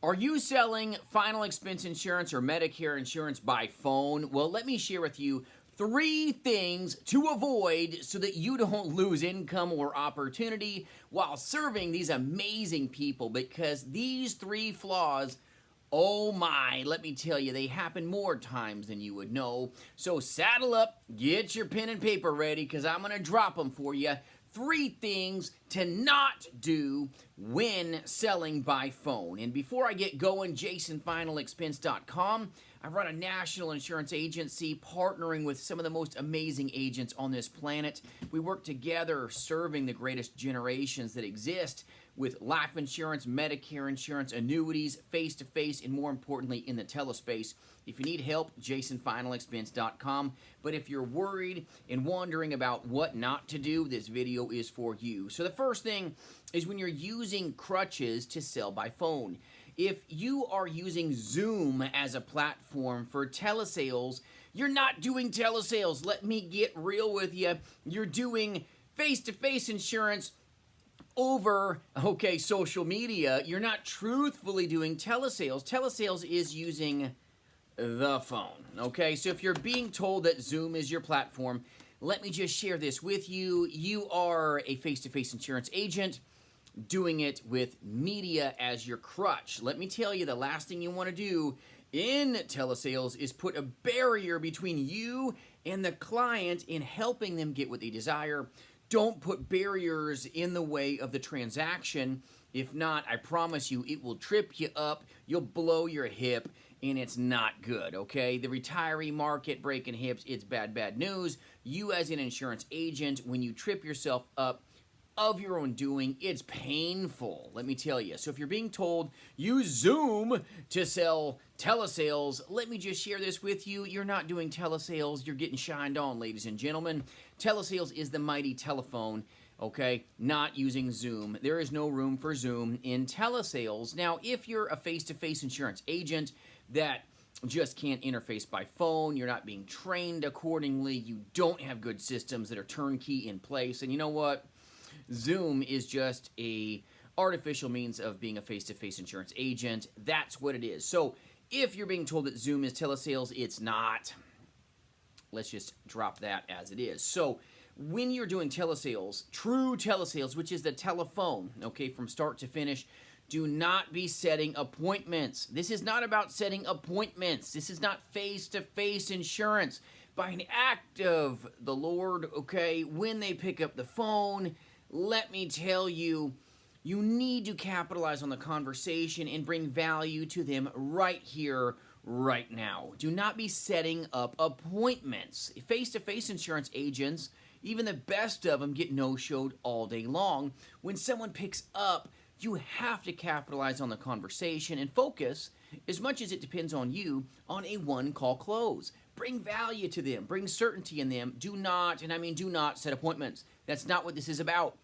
Are you selling final expense insurance or Medicare insurance by phone? Well, let me share with you 3 things to avoid so that you don't lose income or opportunity while serving these amazing people, because these 3 flaws, oh my, let me tell you, they happen more times than you would know. So saddle up, get your pen and paper ready, because I'm going to drop them for you. 3 things to not do when selling by phone. And before I get going, jasonfinalexpense.com. I run a national insurance agency partnering with some of the most amazing agents on this planet. We work together serving the greatest generations that exist with life insurance, Medicare insurance, annuities, face-to-face, and more importantly, in the telespace. If you need help, jasonfinalexpense.com. But if you're worried and wondering about what not to do, this video is for you. So the first thing is when you're using crutches to sell by phone. If you are using Zoom as a platform for telesales, you're not doing telesales. Let me get real with you. You're doing face-to-face insurance over, social media. You're not truthfully doing telesales. Telesales is using the phone, okay? So if you're being told that Zoom is your platform, let me just share this with you. You are a face-to-face insurance agent doing it with media as your crutch. Let me tell you, the last thing you want to do in telesales is put a barrier between you and the client in helping them get what they desire. Don't put barriers in the way of the transaction. If not, I promise you, it will trip you up, you'll blow your hip, and it's not good, okay? The retiree market, breaking hips, it's bad, bad news. You as an insurance agent, when you trip yourself up of your own doing, it's painful, let me tell you. So if you're being told use Zoom to sell telesales, let me just share this with you. You're not doing telesales, you're getting shined on, ladies and gentlemen. Telesales is the mighty telephone, okay? Not using Zoom. There is no room for Zoom in telesales. Now, if you're a face-to-face insurance agent that just can't interface by phone, you're not being trained accordingly, you don't have good systems that are turnkey in place, and you know what? Zoom is just a artificial means of being a face-to-face insurance agent. That's what it is. So if you're being told that Zoom is telesales, it's not. Let's just drop that as it is. So when you're doing telesales, true telesales, which is the telephone, okay, from start to finish, do not be setting appointments. This is not about setting appointments. This is not face-to-face insurance. By an act of the Lord, okay, when they pick up the phone, let me tell you, you need to capitalize on the conversation and bring value to them right here, right now. Do not be setting up appointments. Face-to-face insurance agents, even the best of them, get no-showed all day long. When someone picks up, you have to capitalize on the conversation and focus, as much as it depends on you, on a one-call close. Bring value to them. Bring certainty in them. Do not, and I mean do not, set appointments. That's not what this is about.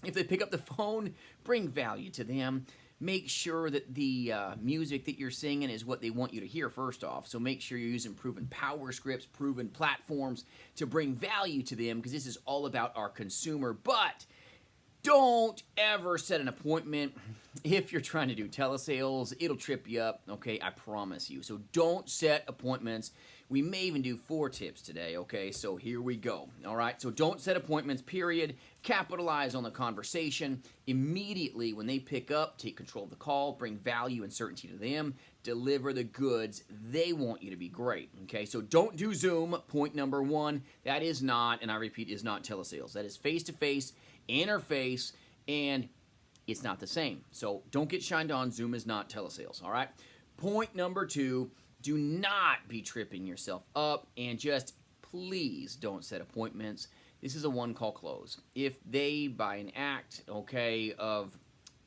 If they pick up the phone, bring value to them. Make sure that the music that you're singing is what they want you to hear first off. So make sure you're using proven power scripts, proven platforms to bring value to them, because this is all about our consumer. But don't ever set an appointment if you're trying to do telesales. It'll trip you up, okay? I promise you. So don't set appointments. We may even do 4 tips today, okay? So here we go, all right? So don't set appointments, period. Capitalize on the conversation. Immediately when they pick up, take control of the call, bring value and certainty to them, deliver the goods. They want you to be great, okay? So don't do Zoom, point number 1. That is not, and I repeat, is not telesales. That is face-to-face, interface, and it's not the same. So don't get shined on. Zoom is not telesales, all right? Point number 2, do not be tripping yourself up, and just please don't set appointments. This is a one-call close. If they, by an act, okay, of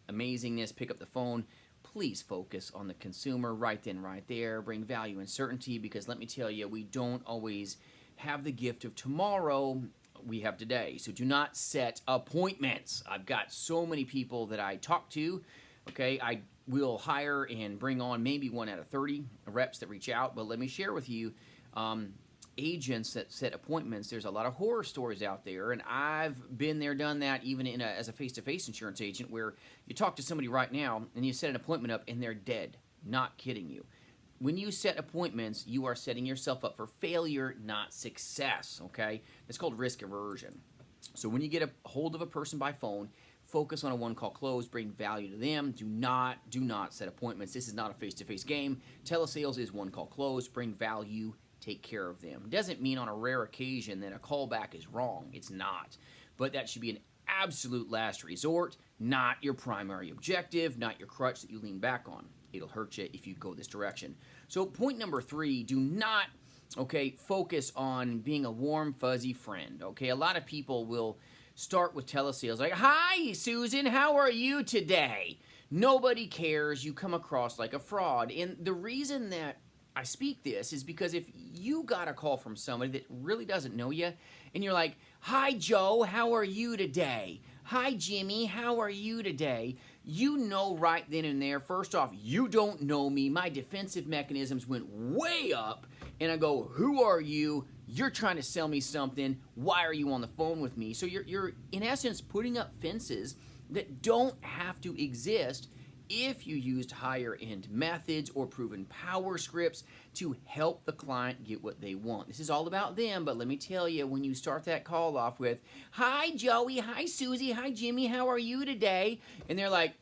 amazingness, pick up the phone, please focus on the consumer right then, right there. Bring value and certainty, because let me tell you, we don't always have the gift of tomorrow. We have today. So do not set appointments. I've got so many people that I talk to, okay? I will hire and bring on maybe 1 out of 30 reps that reach out, but let me share with you, agents that set appointments, there's a lot of horror stories out there, and I've been there, done that, even as a face-to-face insurance agent, where you talk to somebody right now and you set an appointment up and they're dead. Not kidding you. When you set appointments, you are setting yourself up for failure, not success, okay? It's called risk aversion. So when you get a hold of a person by phone, focus on a one-call close, bring value to them. Do not set appointments. This is not a face-to-face game. Telesales is one-call close, bring value, take care of them. Doesn't mean on a rare occasion that a callback is wrong. It's not. But that should be an absolute last resort, not your primary objective, not your crutch that you lean back on. It'll hurt you if you go this direction. So point number 3, do not, focus on being a warm, fuzzy friend, okay? A lot of people will start with telesales like, "Hi, Susan, how are you today?" Nobody cares. You come across like a fraud. And the reason that I speak this is because if you got a call from somebody that really doesn't know you, and you're like, "Hi, Joe, how are you today? Hi, Jimmy, how are you today?" You know right then and there, first off, you don't know me. My defensive mechanisms went way up, and I go, "Who are you? You're trying to sell me something. Why are you on the phone with me?" So you're in essence putting up fences that don't have to exist if you used higher end methods or proven power scripts to help the client get what they want. This is all about them, but let me tell you, when you start that call off with, "Hi, Joey, hi, Susie, hi, Jimmy, how are you today?" And they're like,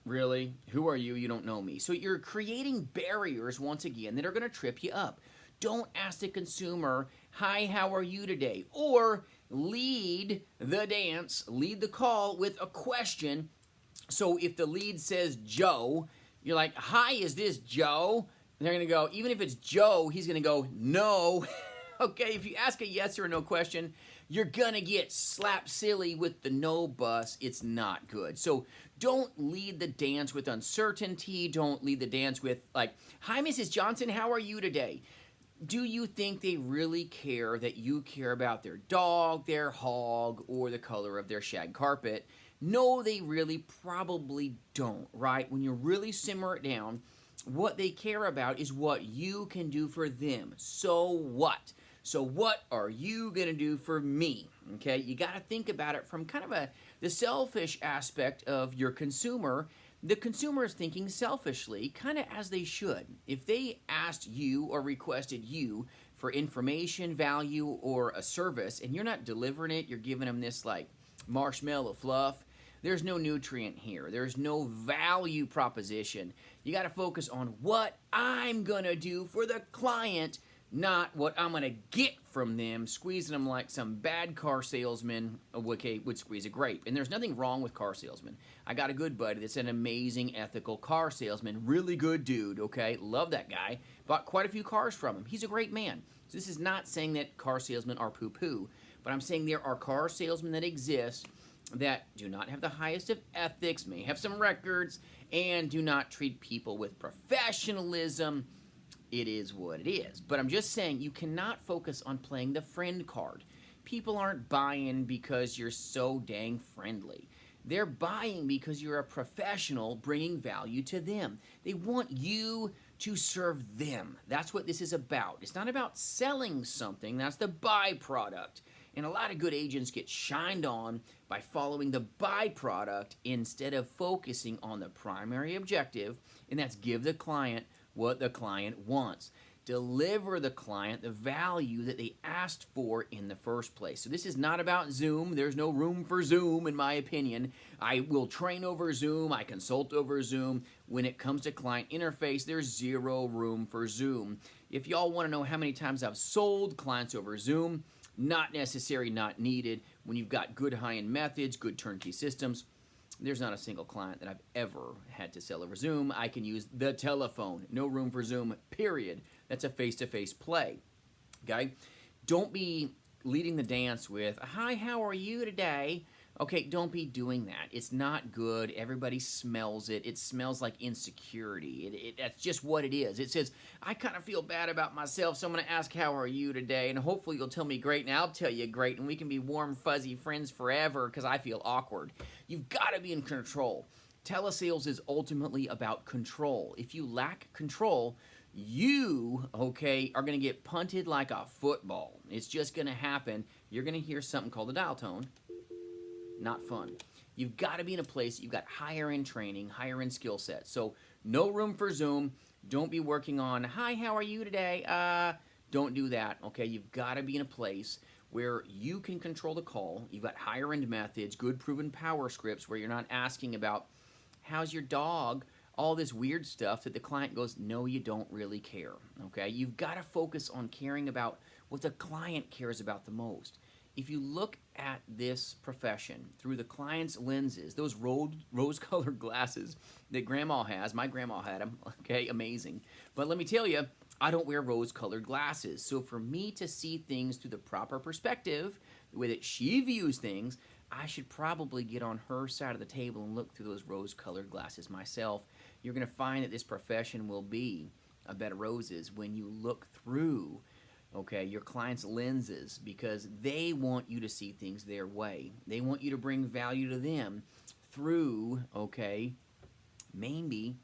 "Really? Who are you? You don't know me." So you're creating barriers, once again, that are going to trip you up. Don't ask the consumer, "Hi, how are you today?" Or lead the dance, lead the call with a question. So if the lead says Joe, you're like, "Hi, is this Joe?" And they're going to go, even if it's Joe, he's going to go, "No." Okay, if you ask a yes or a no question, you're going to get slapped silly with the no bus. It's not good. So don't lead the dance with uncertainty. Don't lead the dance with like, "Hi, Mrs. Johnson, how are you today?" Do you think they really care that you care about their dog, their hog, or the color of their shag carpet? No, they really probably don't, right? When you really simmer it down, what they care about is what you can do for them. So what? So what are you going to do for me? Okay, you got to think about it from kind of the selfish aspect of your consumer. The consumer is thinking selfishly, kind of as they should. If they asked you or requested you for information, value, or a service, and you're not delivering it, you're giving them this like marshmallow fluff, there's no nutrient here. There's no value proposition. You got to focus on what I'm going to do for the client, not what I'm going to get from them, squeezing them like some bad car salesman would squeeze a grape. And there's nothing wrong with car salesmen. I got a good buddy that's an amazing, ethical car salesman. Really good dude, okay? Love that guy. Bought quite a few cars from him. He's a great man. So this is not saying that car salesmen are poo-poo, but I'm saying there are car salesmen that exist that do not have the highest of ethics, may have some records, and do not treat people with professionalism. It is what it is. But I'm just saying you cannot focus on playing the friend card. People aren't buying because you're so dang friendly. They're buying because you're a professional bringing value to them. They want you to serve them. That's what this is about. It's not about selling something. That's the byproduct. And a lot of good agents get shined on by following the byproduct instead of focusing on the primary objective, and that's give the client what the client wants. Deliver the client the value that they asked for in the first place. So this is not about Zoom. There's no room for Zoom, in my opinion. I will train over Zoom. I consult over Zoom. When it comes to client interface, there's zero room for Zoom. If y'all want to know how many times I've sold clients over Zoom, not necessary, not needed. When you've got good high-end methods, good turnkey systems, there's not a single client that I've ever had to sell over Zoom. I can use the telephone. No room for Zoom, period. That's a face-to-face play, okay? Don't be leading the dance with, "Hi, how are you today?" Okay, don't be doing that. It's not good. Everybody smells it. It smells like insecurity. That's just what it is. It says, "I kind of feel bad about myself, so I'm going to ask, how are you today? And hopefully you'll tell me great, and I'll tell you great, and we can be warm, fuzzy friends forever because I feel awkward." You've got to be in control. Telesales is ultimately about control. If you lack control, you, okay, are going to get punted like a football. It's just going to happen. You're going to hear something called a dial tone. Not fun. You've got to be in a place, you've got higher end training, higher end skill sets. So no room for Zoom. Don't be working on, hi, how are you today? Don't do that, okay? You've got to be in a place where you can control the call. You've got higher end methods, good proven power scripts where you're not asking about, how's your dog? All this weird stuff that the client goes, no, you don't really care, okay? You've got to focus on caring about what the client cares about the most. If you look at this profession through the client's lenses, those rose-colored glasses that grandma has, my grandma had them, okay, amazing. But let me tell you, I don't wear rose-colored glasses. So for me to see things through the proper perspective, the way that she views things, I should probably get on her side of the table and look through those rose-colored glasses myself. You're going to find that this profession will be a bed of roses when you look through, okay, your client's lenses, because they want you to see things their way. They want you to bring value to them through, okay, maybe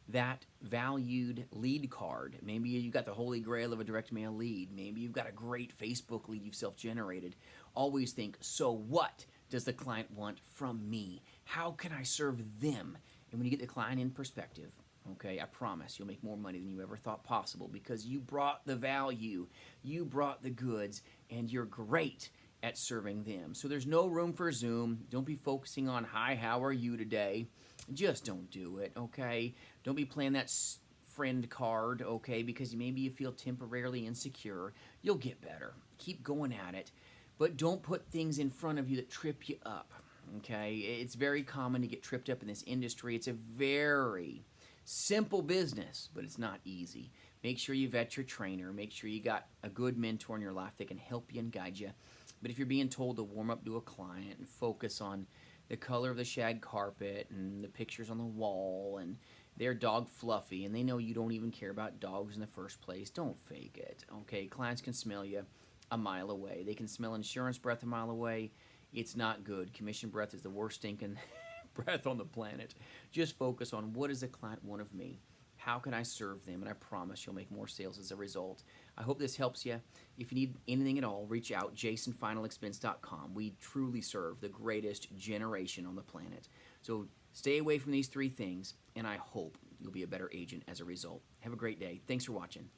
that valued lead card. Maybe you got the holy grail of a direct mail lead. Maybe you've got a great Facebook lead you've self-generated. Always think, so what does the client want from me? How can I serve them? And when you get the client in perspective, okay, I promise you'll make more money than you ever thought possible because you brought the value, you brought the goods, and you're great at serving them. So there's no room for Zoom. Don't be focusing on, hi, how are you today? Just don't do it, okay? Don't be playing that friend card, okay, because maybe you feel temporarily insecure. You'll get better. Keep going at it. But don't put things in front of you that trip you up, okay? It's very common to get tripped up in this industry. It's a very simple business, but it's not easy. Make sure you vet your trainer. Make sure you got a good mentor in your life that can help you and guide you. But if you're being told to warm up to a client and focus on the color of the shag carpet and the pictures on the wall and their dog Fluffy, and they know you don't even care about dogs in the first place, don't fake it, okay? Clients can smell you a mile away. They can smell insurance breath a mile away. It's not good. Commission breath is the worst stinking breath on the planet. Just focus on, what does the client want of me? How can I serve them? And I promise you'll make more sales as a result. I hope this helps you. If you need anything at all, reach out, jasonfinalexpense.com. We truly serve the greatest generation on the planet. So stay away from these three things, and I hope you'll be a better agent as a result. Have a great day. Thanks for watching.